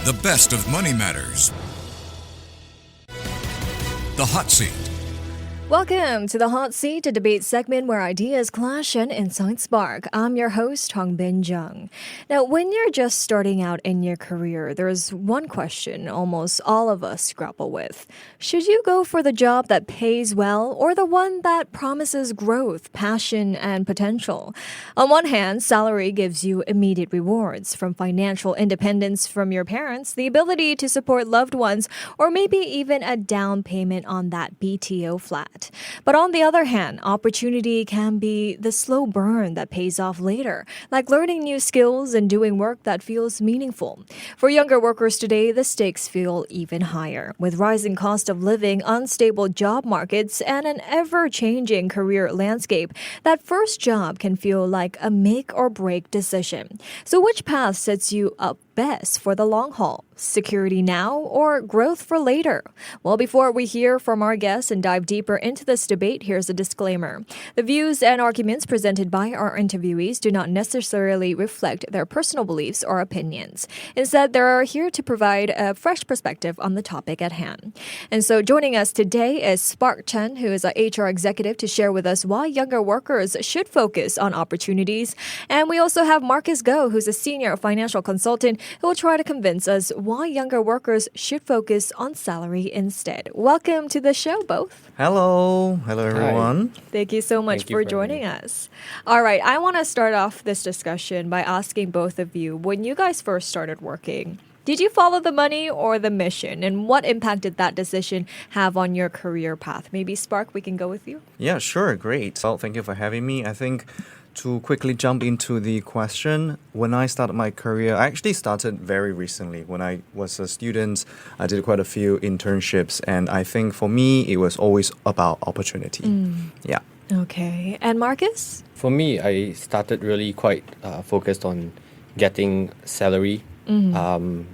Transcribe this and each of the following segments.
The best of Money Matters. The Hot Seat. Welcome to the Hot Seat, a debate segment where ideas clash and insights spark. I'm your host, Hongbin Jeong. Now, when you're just starting out in your career, there's one question almost all of us grapple with. Should you go for the job that pays well or the one that promises growth, passion, and potential? On one hand, salary gives you immediate rewards, from financial independence from your parents, the ability to support loved ones, or maybe even a down payment on that BTO flat. But on the other hand, opportunity can be the slow burn that pays off later, like learning new skills and doing work that feels meaningful. For younger workers today, the stakes feel even higher. With rising cost of living, unstable job markets, and an ever-changing career landscape, that first job can feel like a make or break decision. So which path sets you up best for the long haul? Security now or growth for later? Well, before we hear from our guests and dive deeper into this debate, here's a disclaimer. The views and arguments presented by our interviewees do not necessarily reflect their personal beliefs or opinions. Instead, they're here to provide a fresh perspective on the topic at hand. And so joining us today is Spark Chen, who is an HR executive, to share with us why younger workers should focus on opportunities. And we also have Marcus Goh, who's a senior financial consultant, who will try to convince us why younger workers should focus on salary instead. Welcome to the show, both. Hello everyone. Hi. Thank you so much for joining us. All right, I want to start off this discussion by asking both of you, when you guys first started working, did you follow the money or the mission? And what impact did that decision have on your career path? Maybe Spark, we can go with you. Yeah, sure, great. Well, thank you for having me. I think to quickly jump into the question, when I started my career, I actually started very recently. When I was a student, I did quite a few internships, and I think for me, it was always about opportunity. Yeah. Okay. And Marcus? For me, I started really quite focused on getting salary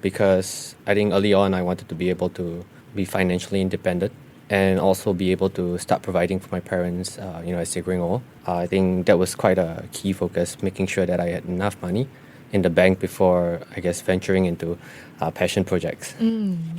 because I think early on I wanted to be able to be financially independent and also be able to start providing for my parents, as they're growing old. I think that was quite a key focus, making sure that I had enough money in the bank before, venturing into passion projects.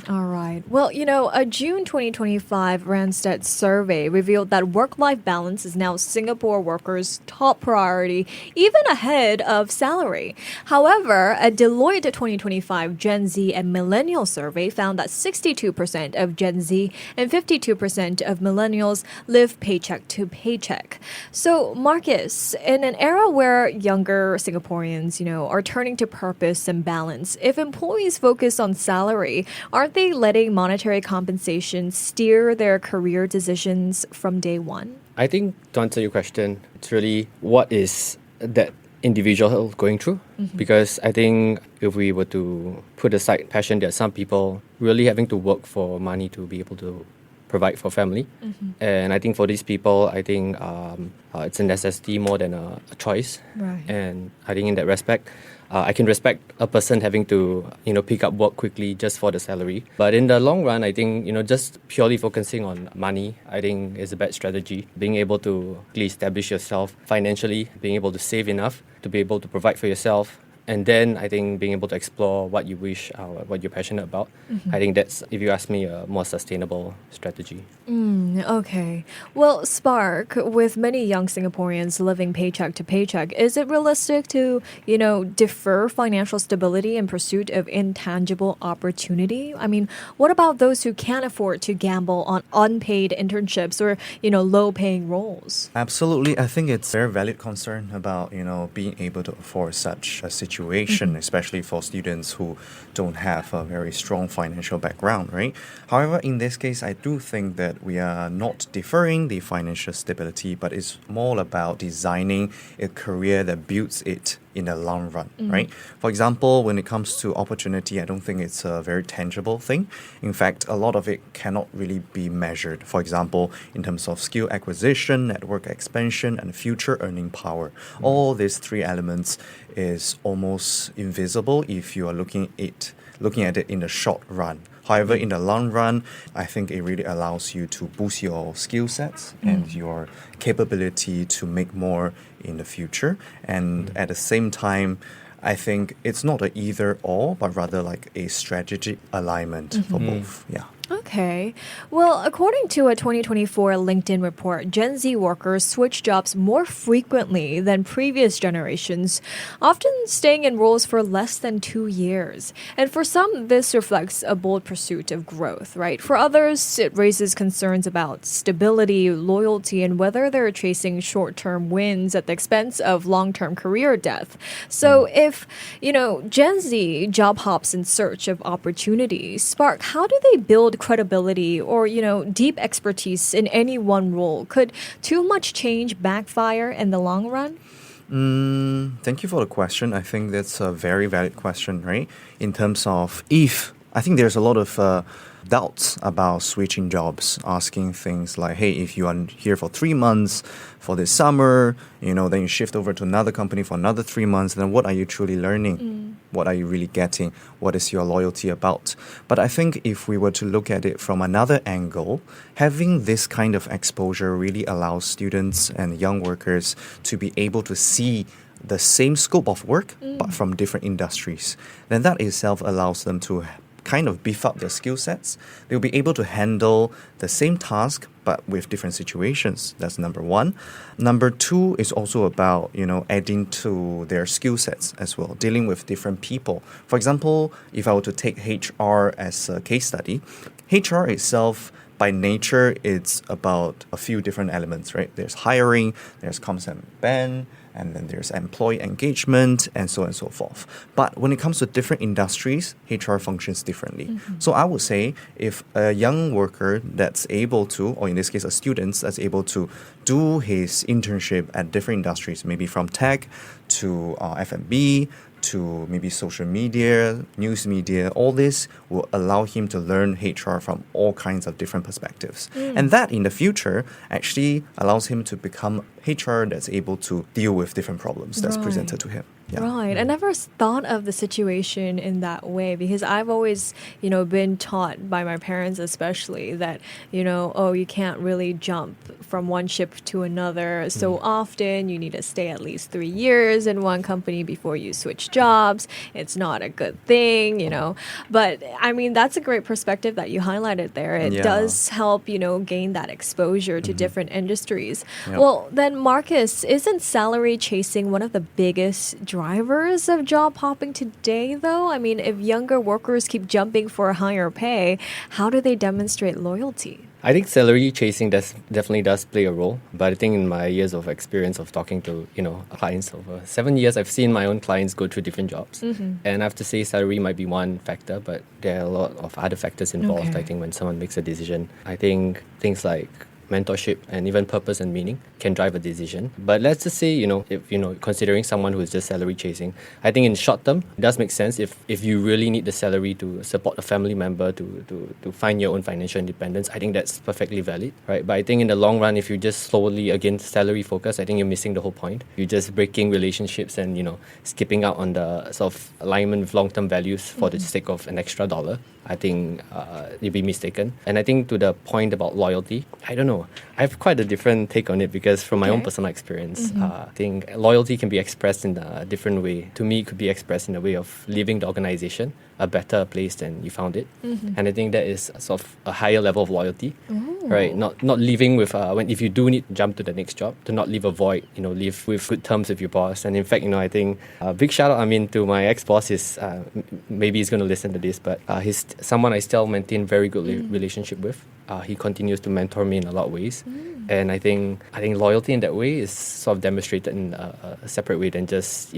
All right. Well, a June 2025 Randstad survey revealed that work-life balance is now Singapore workers' top priority, even ahead of salary. However, a Deloitte 2025 Gen Z and Millennial survey found that 62% of Gen Z and 52% of Millennials live paycheck to paycheck. So, Marcus, in an era where younger Singaporeans, are turning to purpose and balance, if employees focus on salary, aren't they letting monetary compensation steer their career decisions from day one? I think to answer your question, it's really what is that individual going through? Because I think if we were to put aside passion, there are some people really having to work for money to be able to provide for family. And I think for these people, I think it's a necessity more than a choice. Right. And I think in that respect, I can respect a person having to, pick up work quickly just for the salary. But in the long run, I think, just purely focusing on money, I think is a bad strategy. Being able to really establish yourself financially, being able to save enough to be able to provide for yourself. And then I think being able to explore what you wish, what you're passionate about. I think that's, if you ask me, a more sustainable strategy. Okay. Well, Spark, with many young Singaporeans living paycheck to paycheck, is it realistic to, defer financial stability in pursuit of intangible opportunity? I mean, what about those who can't afford to gamble on unpaid internships or, low-paying roles? Absolutely. I think it's a very valid concern about, being able to afford such a situation, especially for students who don't have a very strong financial background, right? However, in this case, I do think that we are not deferring the financial stability, but it's more about designing a career that builds it in the long run, right? For example, when it comes to opportunity, I don't think it's a very tangible thing. In fact, a lot of it cannot really be measured. For example, in terms of skill acquisition, network expansion, and future earning power. All these three elements is almost invisible if you are looking at it in the short run. However, in the long run, I think it really allows you to boost your skill sets and your capability to make more in the future. And at the same time, I think it's not a either or, but rather like a strategic alignment for both. Yeah. Okay. Well, according to a 2024 LinkedIn report, Gen Z workers switch jobs more frequently than previous generations, often staying in roles for less than 2 years. And for some, this reflects a bold pursuit of growth, right? For others, it raises concerns about stability, loyalty, and whether they're chasing short-term wins at the expense of long-term career depth. So if, Gen Z job hops in search of opportunities, Spark, how do they build credibility or, deep expertise in any one role? Could too much change backfire in the long run? Thank you for the question. I think that's a very valid question, right? In terms of if, I think there's a lot of doubts about switching jobs, asking things like, hey, if you are here for 3 months for this summer, then you shift over to another company for another 3 months, then what are you truly learning? What are you really getting? What is your loyalty about? But I think if we were to look at it from another angle, having this kind of exposure really allows students and young workers to be able to see the same scope of work, but from different industries. Then that itself allows them to kind of beef up their skill sets. They'll be able to handle the same task but with different situations. That's number one. Number two is also about, adding to their skill sets as well, dealing with different people. For example, if I were to take HR as a case study, HR itself by nature, it's about a few different elements, right? There's hiring, there's comms and ben, and then there's employee engagement, and so on and so forth. But when it comes to different industries, HR functions differently. So I would say if a young worker that's able to, or in this case a student that's able to do his internship at different industries, maybe from tech to F&B, to maybe social media, news media, all this will allow him to learn HR from all kinds of different perspectives. And that in the future actually allows him to become HR that's able to deal with different problems that's presented to him. Yeah. Right. I never thought of the situation in that way because I've always, been taught by my parents especially that, you can't really jump from one ship to another so often. You need to stay at least 3 years in one company before you switch jobs. It's not a good thing, But I mean, that's a great perspective that you highlighted there. It does help, gain that exposure to different industries. Yep. Well, then, Marcus, isn't salary chasing one of the biggest drivers of job hopping today, though? I mean, if younger workers keep jumping for higher pay, how do they demonstrate loyalty? I think salary chasing definitely does play a role, but I think in my years of experience of talking to clients over 7 years, I've seen my own clients go through different jobs, and I have to say salary might be one factor, but there are a lot of other factors involved. Okay. I think when someone makes a decision, I think things like mentorship and even purpose and meaning can drive a decision. But let's just say, if considering someone who is just salary chasing, I think in short term, it does make sense if you really need the salary to support a family member to find your own financial independence. I think that's perfectly valid, right? But I think in the long run, if you just solely against salary focus, I think you're missing the whole point. You're just breaking relationships and, skipping out on the sort of alignment with long-term values for the sake of an extra dollar. I think you'd be mistaken. And I think to the point about loyalty, I don't know. I have quite a different take on it because from my own personal experience, I think loyalty can be expressed in a different way. To me, it could be expressed in a way of leaving the organization a better place than you found it. And I think that is sort of a higher level of loyalty, right? Not leaving with, if you do need to jump to the next job, to not leave a void, leave with good terms with your boss. And in fact, I think a big shout out, to my ex-boss maybe he's going to listen to this, but he's someone I still maintain very good relationship with. He continues to mentor me in a lot of ways. And I think loyalty in that way is sort of demonstrated in a separate way than just,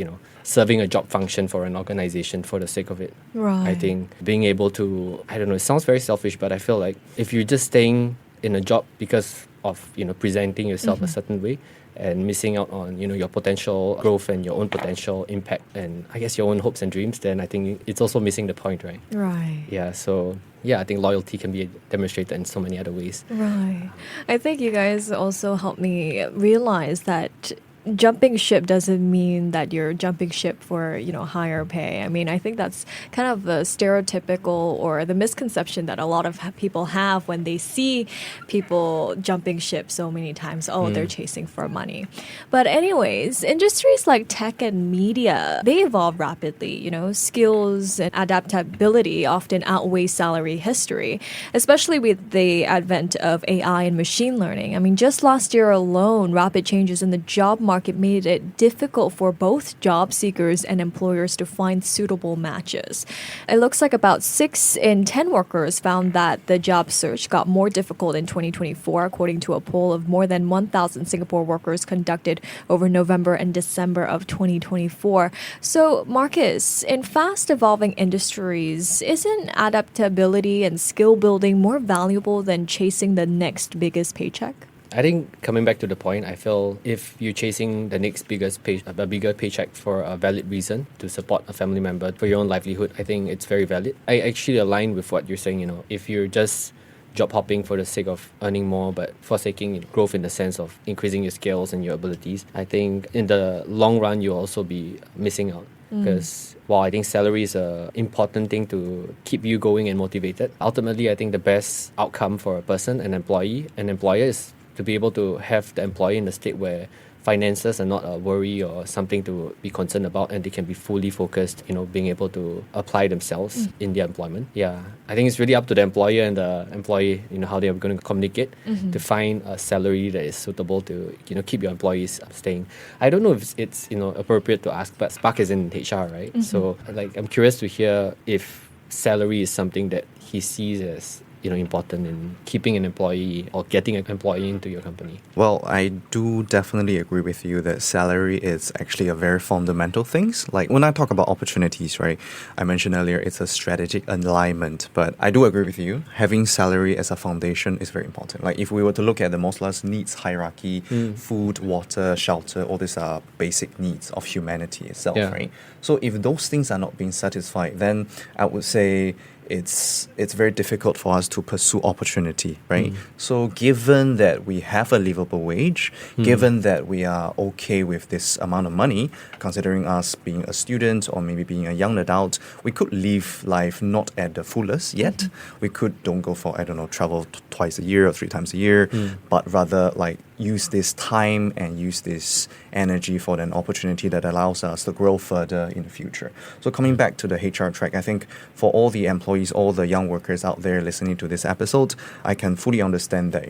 serving a job function for an organization for the sake of it. Right. I think being able to, I don't know, it sounds very selfish, but I feel like if you're just staying in a job because of, presenting yourself a certain way and missing out on, your potential growth and your own potential impact and I guess your own hopes and dreams, then I think it's also missing the point, right? Right. Yeah, so I think loyalty can be demonstrated in so many other ways. Right. I think you guys also helped me realize that jumping ship doesn't mean that you're jumping ship for, higher pay. I mean, I think that's kind of the stereotypical or the misconception that a lot of people have when they see people jumping ship so many times. Oh, they're chasing for money. But anyways, industries like tech and media, they evolve rapidly. Skills and adaptability often outweigh salary history, especially with the advent of AI and machine learning. I mean, just last year alone, rapid changes in the job market made it difficult for both job seekers and employers to find suitable matches. It looks like about 6 in 10 workers found that the job search got more difficult in 2024, according to a poll of more than 1,000 Singapore workers conducted over November and December of 2024. So, Marcus, in fast evolving industries, isn't adaptability and skill building more valuable than chasing the next biggest paycheck? I think coming back to the point, I feel if you're chasing the next a bigger paycheck for a valid reason to support a family member for your own livelihood, I think it's very valid. I actually align with what you're saying. If you're just job hopping for the sake of earning more, but forsaking growth in the sense of increasing your skills and your abilities, I think in the long run you'll also be missing out. Because while I think salary is an important thing to keep you going and motivated, ultimately I think the best outcome for a person, an employer is to be able to have the employee in a state where finances are not a worry or something to be concerned about, and they can be fully focused, being able to apply themselves in their employment. Yeah, I think it's really up to the employer and the employee, how they are going to communicate to find a salary that is suitable to, keep your employees staying. I don't know if it's, appropriate to ask, but Spark is in HR, right? So, I'm curious to hear if salary is something that he sees as important in keeping an employee or getting an employee into your company? Well, I do definitely agree with you that salary is actually a very fundamental thing. Like when I talk about opportunities, right, I mentioned earlier it's a strategic alignment, but I do agree with you. Having salary as a foundation is very important. Like if we were to look at the Maslow's needs hierarchy, food, water, shelter, all these are basic needs of humanity itself, right? So if those things are not being satisfied, then I would say it's very difficult for us to pursue opportunity, right? So given that we have a livable wage, given that we are okay with this amount of money, considering us being a student or maybe being a young adult, we could live life not at the fullest yet. We could don't go for, travel twice a year or 3 times a year, but rather like use this time and use this energy for an opportunity that allows us to grow further in the future. So coming back to the HR track, I think for all the employees, all the young workers out there listening to this episode, I can fully understand that,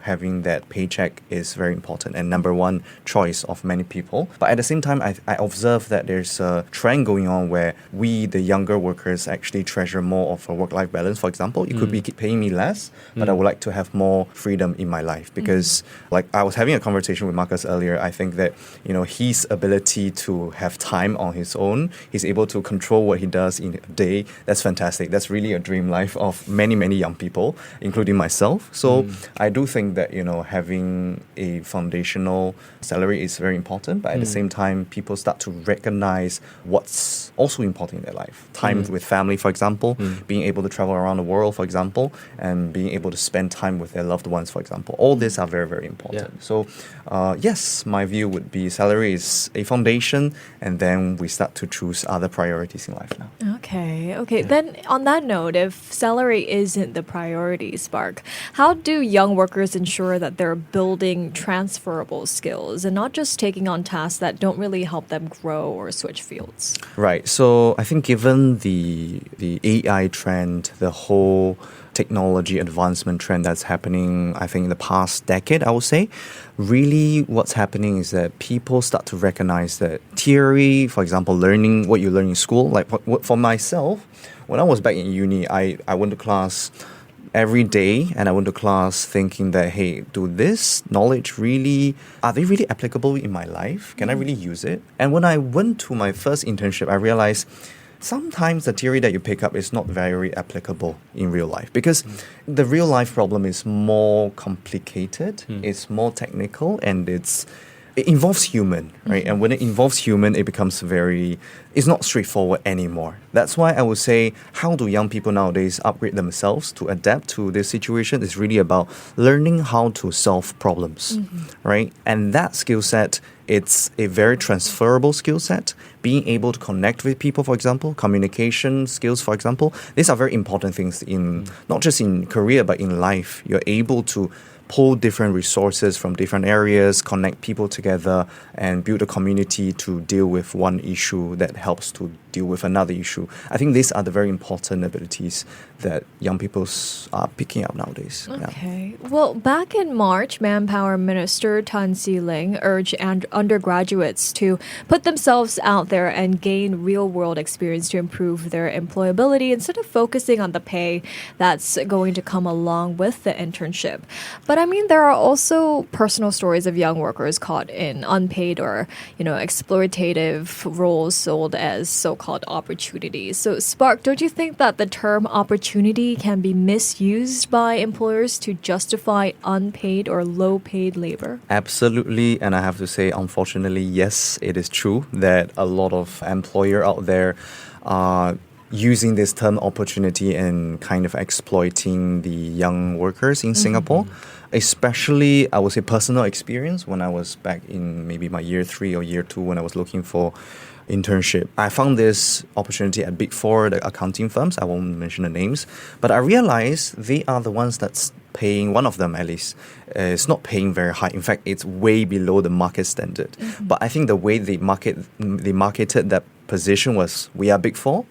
having that paycheck is very important and number one choice of many people. But at the same time, I observe that there's a trend going on where we, the younger workers, actually treasure more of a work-life balance. For example, you could be paying me less, but I would like to have more freedom in my life because like I was having a conversation with Marcus earlier. I think that, his ability to have time on his own, he's able to control what he does in a day. That's fantastic. That's really a dream life of many, many young people, including myself. So I do think that, having a foundational salary is very important. But at the same time, people start to recognize what's also important in their life. Time with family, for example, being able to travel around the world, for example, and being able to spend time with their loved ones, for example. All these are very, very important. So, yes, my view would be salary is a foundation, and then we start to choose other priorities in life now. Okay. Then on that note, if salary isn't the priority, Spark, how do young workers ensure that they're building transferable skills and not just taking on tasks that don't really help them grow or switch fields? Right. So I think given the AI trend, the whole technology advancement trend that's happening, I think in the past decade, I would say, really what's happening is that people start to recognize that theory, for example, learning what you learn in school, like for myself, when I was back in uni, I went to class every day and I went to class thinking that, hey, are they really applicable in my life? Can I really use it? And when I went to my first internship, I realized sometimes the theory that you pick up is not very applicable in real life because the real life problem is more complicated, it's more technical, and it involves human, right? And when it involves human, it becomes it's not straightforward anymore. That's why I would say, how do young people nowadays upgrade themselves to adapt to this situation? It's really about learning how to solve problems, right? And that skill set It's a very transferable skill set. Being able to connect with people, for example, communication skills, for example, these are very important things in not just in career but in life. You're able to pull different resources from different areas, connect people together, and build a community to deal with one issue that helps to deal with another issue. I think these are the very important abilities that young people are picking up nowadays. Okay. Well, back in March, Manpower Minister Tan See-Ling urged undergraduates to put themselves out there and gain real-world experience to improve their employability instead of focusing on the pay that's going to come along with the internship. But I mean, there are also personal stories of young workers caught in unpaid or, exploitative roles sold as so-called opportunities. So, Spark, don't you think that the term opportunity can be misused by employers to justify unpaid or low-paid labor? Absolutely, and I have to say, unfortunately, yes, it is true that a lot of employer out there are using this term opportunity and kind of exploiting the young workers in Singapore. Especially, I would say, personal experience when I was back in maybe my year 3 or year 2 when I was looking for internship. I found this opportunity at Big Four, the accounting firms. I won't mention the names, but I realized they are the ones that's paying, one of them at least, is not paying very high. In fact, it's way below the market standard. But I think the way they marketed that position was, we are Big Four.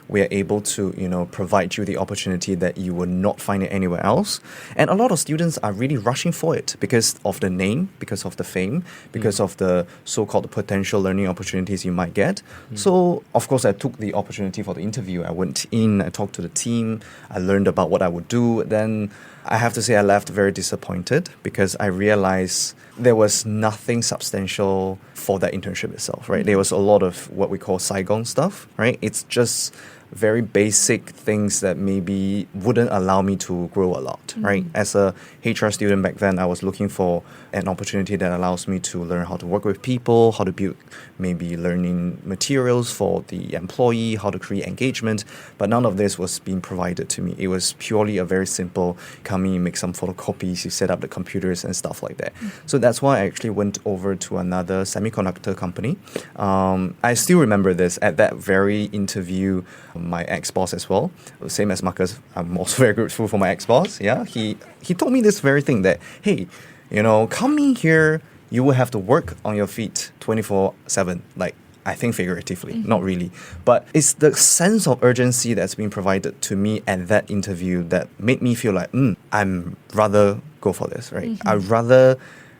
We are able to, provide you the opportunity that you will not find it anywhere else. And a lot of students are really rushing for it because of the name, because of the fame, because of the so-called potential learning opportunities you might get. So, of course, I took the opportunity for the interview. I went in, I talked to the team, I learned about what I would do. Then I have to say I left very disappointed because I realized there was nothing substantial for that internship itself, right? There was a lot of what we call Saigon stuff, right? It's just very basic things that maybe wouldn't allow me to grow a lot, right? As a HR student back then, I was looking for an opportunity that allows me to learn how to work with people, how to build maybe learning materials for the employee, how to create engagement, but none of this was being provided to me. It was purely a very simple, come in, make some photocopies, you set up the computers and stuff like that. So that's why I actually went over to another semiconductor company. I still remember this at that very interview. My ex-boss as well, same as Marcus, I'm also very grateful for my ex-boss. Yeah, he told me this very thing that, hey, come in here, you will have to work on your feet 24/7. Like, I think figuratively, not really. But it's the sense of urgency that's been provided to me at that interview that made me feel like, I'm rather go for this, right? I'd rather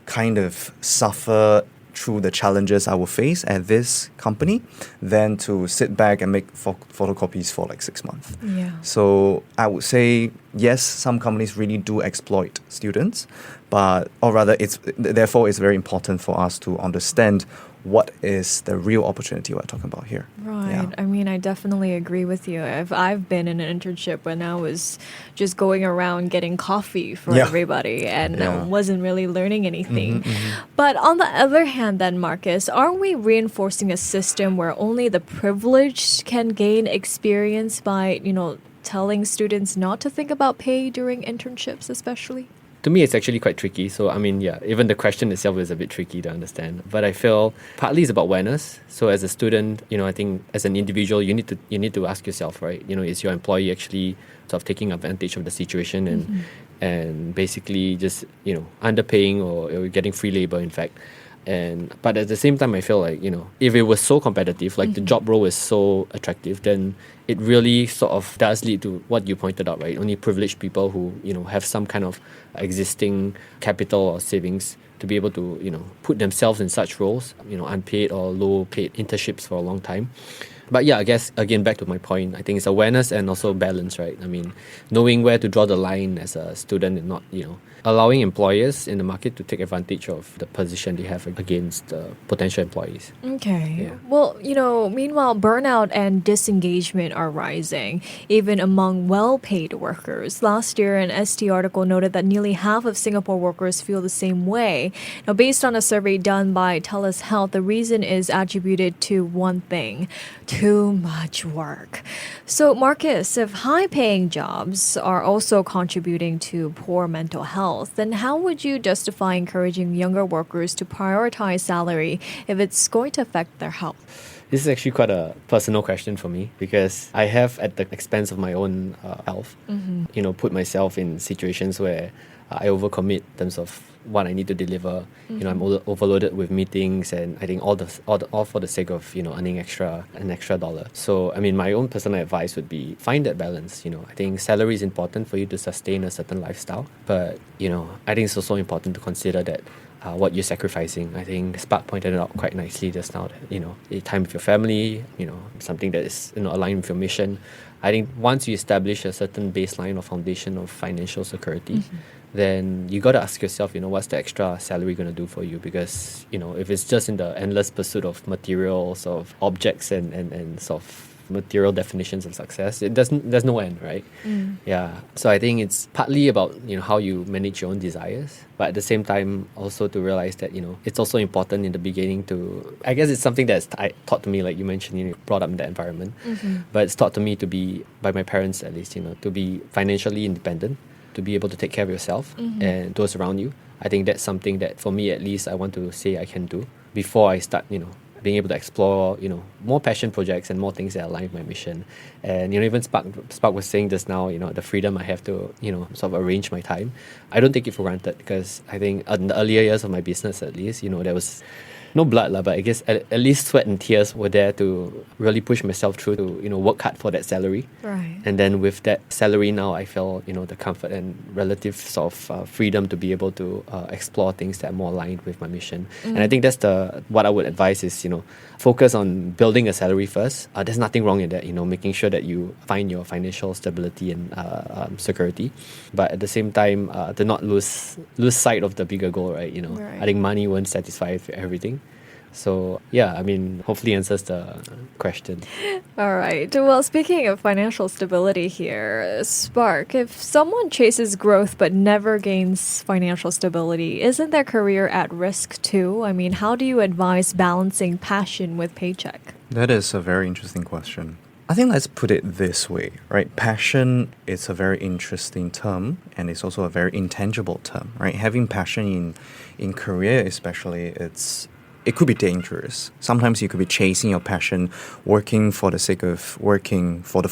kind of suffer through the challenges I will face at this company than to sit back and make photocopies for like 6 months. Yeah. So I would say, yes, some companies really do exploit students, therefore it's very important for us to understand what is the real opportunity we're talking about here. Right. Yeah. I mean, I definitely agree with you. I've been in an internship when I was just going around getting coffee for everybody and wasn't really learning anything. But on the other hand then, Marcus, aren't we reinforcing a system where only the privileged can gain experience by, telling students not to think about pay during internships especially? To me, it's actually quite tricky. So, I mean, even the question itself is a bit tricky to understand. But I feel partly it's about awareness. So, as a student, I think as an individual, you need to ask yourself, right? Is your employee actually sort of taking advantage of the situation and basically just underpaying or getting free labor, in fact. But at the same time, I feel like, if it was so competitive, like the job role is so attractive, then it really sort of does lead to what you pointed out, right? Only privileged people who, have some kind of existing capital or savings to be able to, put themselves in such roles, unpaid or low paid internships for a long time. But I guess, again, back to my point, I think it's awareness and also balance, right? I mean, knowing where to draw the line as a student and not, allowing employers in the market to take advantage of the position they have against potential employees. Okay. Yeah. Well, meanwhile, burnout and disengagement are rising, even among well-paid workers. Last year, an ST article noted that nearly half of Singapore workers feel the same way. Now, based on a survey done by TELUS Health, the reason is attributed to one thing: too much work. So, Marcus, if high paying jobs are also contributing to poor mental health, then how would you justify encouraging younger workers to prioritize salary if it's going to affect their health? This is actually quite a personal question for me because I have, at the expense of my own health, put myself in situations where I overcommit in terms of what I need to deliver. I'm overloaded with meetings, and I think all for the sake of earning an extra dollar. So I mean, my own personal advice would be find that balance. I think salary is important for you to sustain a certain lifestyle, but I think it's also important to consider that. What you're sacrificing. I think Spark pointed it out quite nicely just now that, time with your family, something that is, aligned with your mission. I think once you establish a certain baseline or foundation of financial security, then you got to ask yourself, what's the extra salary going to do for you? Because, if it's just in the endless pursuit of material sort of objects and sort of material definitions of success, there's no end, right? Yeah. So I think it's partly about how you manage your own desires, but at the same time also to realize that it's also important in the beginning to, I guess it's something that's taught to me, like you mentioned, brought up in that environment, but it's taught to me to be, by my parents at least, to be financially independent, to be able to take care of yourself and those around you. I think that's something that for me at least I want to say I can do before I start being able to explore, more passion projects and more things that align with my mission. And, even Spark was saying just now, the freedom I have to, sort of arrange my time. I don't take it for granted because I think in the earlier years of my business, at least, there was no blood, but I guess at least sweat and tears were there to really push myself through to, work hard for that salary. Right. And then with that salary now, I feel, the comfort and relative sort of freedom to be able to explore things that are more aligned with my mission. And I think that's what I would advise is, focus on building a salary first. There's nothing wrong in that, making sure that you find your financial stability and security. But at the same time, to not lose sight of the bigger goal, right? Right. I think money won't satisfy everything. So, yeah, I mean, hopefully answers the question. All right. Well, speaking of financial stability here, Spark, if someone chases growth but never gains financial stability, isn't their career at risk too? I mean, how do you advise balancing passion with paycheck? That is a very interesting question. I think let's put it this way, right? Passion is a very interesting term, and it's also a very intangible term, right? Having passion in career especially, it could be dangerous. Sometimes you could be chasing your passion, working for the sake of working for the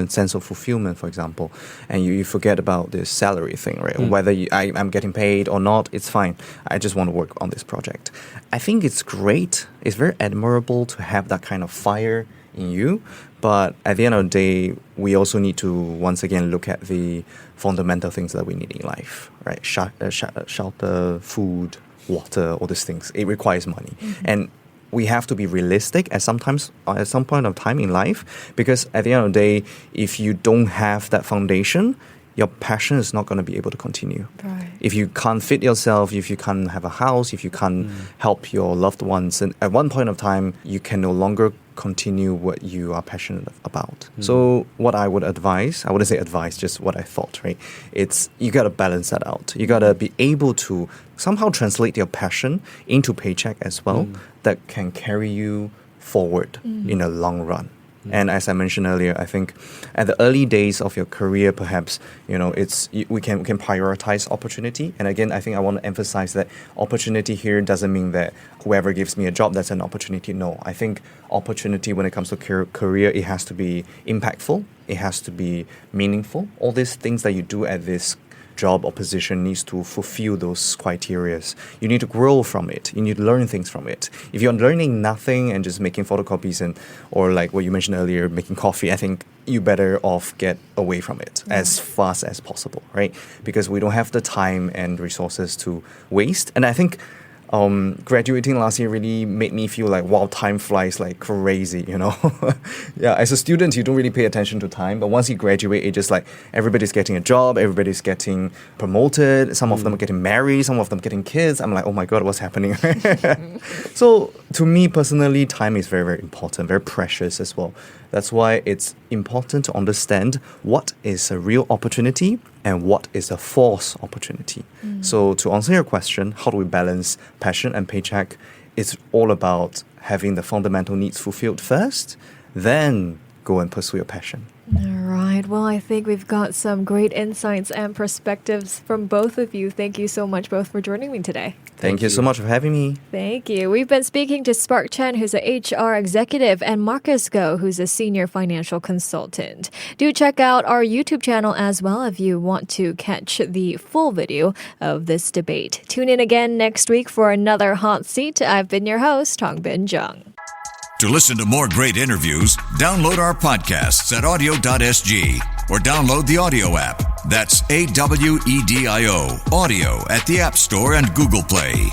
sense of fulfillment, for example, and you forget about this salary thing, right? Whether I'm getting paid or not, it's fine. I just want to work on this project. I think it's great. It's very admirable to have that kind of fire in you. But at the end of the day, we also need to once again look at the fundamental things that we need in life, right? Shelter, food, water, all these things. It requires money. And we have to be realistic at some point of time in life, because at the end of the day, if you don't have that foundation, your passion is not going to be able to continue. Right. If you can't feed yourself, if you can't have a house, if you can't help your loved ones, and at one point of time, you can no longer continue what you are passionate about. So what I would advise, I wouldn't say advice, just what I thought, right? It's you got to balance that out. You got to be able to somehow translate your passion into paycheck as well that can carry you forward in the long run. And as I mentioned earlier, I think at the early days of your career, perhaps, we can prioritize opportunity. And again, I think I want to emphasize that opportunity here doesn't mean that whoever gives me a job, that's an opportunity. No, I think opportunity when it comes to career, it has to be impactful. It has to be meaningful. All these things that you do at this job or position needs to fulfill those criteria. You need to grow from it. You need to learn things from it. If you're learning nothing and just making photocopies or like what you mentioned earlier, making coffee, I think you better off get away from it as fast as possible, right? Because we don't have the time and resources to waste. And I think graduating last year really made me feel like, wow, time flies like crazy, Yeah, as a student, you don't really pay attention to time. But once you graduate, it's just like everybody's getting a job, everybody's getting promoted, some of them are getting married, some of them getting kids. I'm like, oh my God, what's happening? So to me personally, time is very, very important, very precious as well. That's why it's important to understand what is a real opportunity and what is a false opportunity. So to answer your question, how do we balance passion and paycheck? It's all about having the fundamental needs fulfilled first, then go and pursue your passion. All right. Well, I think we've got some great insights and perspectives from both of you. Thank you so much both for joining me today. Thank you so much for having me. Thank you. We've been speaking to Spark Chen, who's a HR executive, and Marcus Goh, who's a senior financial consultant. Do check out our YouTube channel as well if you want to catch the full video of this debate. Tune in again next week for another Hot Seat. I've been your host, Hongbin Jeong. To listen to more great interviews, download our podcasts at audio.sg or download the audio app. That's AWEDIO, audio at the App Store and Google Play.